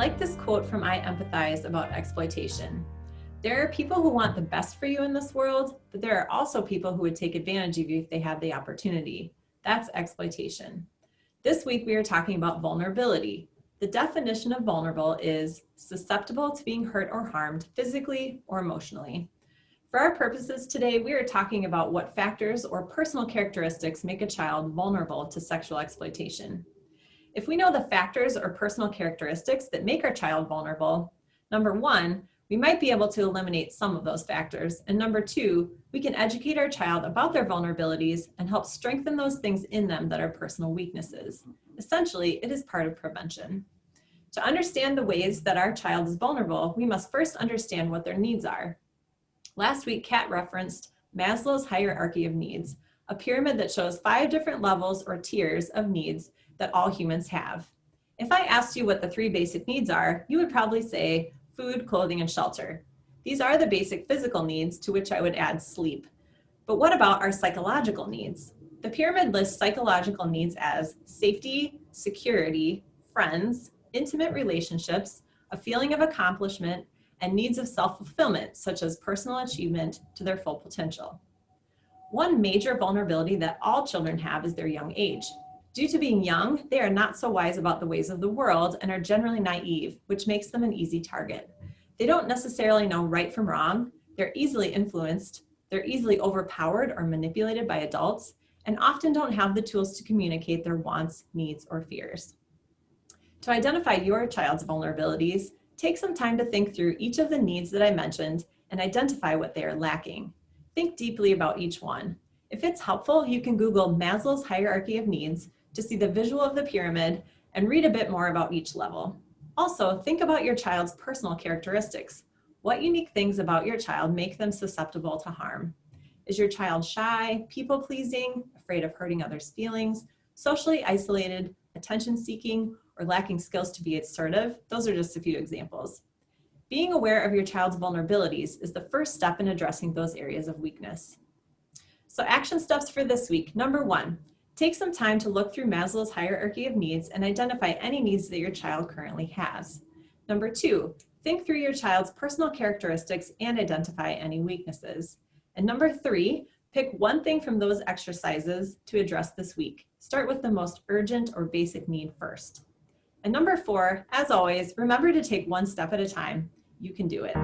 like this quote from I Empathize about exploitation. There are people who want the best for you in this world, but there are also people who would take advantage of you if they had the opportunity. That's exploitation. This week we are talking about vulnerability. The definition of vulnerable is susceptible to being hurt or harmed physically or emotionally. For our purposes today, we are talking about what factors or personal characteristics make a child vulnerable to sexual exploitation. If we know the factors or personal characteristics that make our child vulnerable, number one, we might be able to eliminate some of those factors. And number two, we can educate our child about their vulnerabilities and help strengthen those things in them that are personal weaknesses. Essentially, it is part of prevention. To understand the ways that our child is vulnerable, we must first understand what their needs are. Last week, Kat referenced Maslow's hierarchy of needs, a pyramid that shows 5 different levels or tiers of needs that all humans have. If I asked you what the 3 basic needs are, you would probably say food, clothing, and shelter. These are the basic physical needs to which I would add sleep. But what about our psychological needs? The pyramid lists psychological needs as safety, security, friends, intimate relationships, a feeling of accomplishment, and needs of self-fulfillment, such as personal achievement to their full potential. One major vulnerability that all children have is their young age. Due to being young, they are not so wise about the ways of the world and are generally naive, which makes them an easy target. They don't necessarily know right from wrong, they're easily influenced, they're easily overpowered or manipulated by adults, and often don't have the tools to communicate their wants, needs, or fears. To identify your child's vulnerabilities, take some time to think through each of the needs that I mentioned and identify what they are lacking. Think deeply about each one. If it's helpful, you can Google Maslow's hierarchy of needs to see the visual of the pyramid and read a bit more about each level. Also, think about your child's personal characteristics. What unique things about your child make them susceptible to harm? Is your child shy, people-pleasing, afraid of hurting others' feelings, socially isolated, attention-seeking, or lacking skills to be assertive? Those are just a few examples. Being aware of your child's vulnerabilities is the first step in addressing those areas of weakness. So action steps for this week. Number 1, take some time to look through Maslow's hierarchy of needs and identify any needs that your child currently has. Number 2, think through your child's personal characteristics and identify any weaknesses. And number 3, pick one thing from those exercises to address this week. Start with the most urgent or basic need first. And number 4, as always, remember to take one step at a time. You can do it.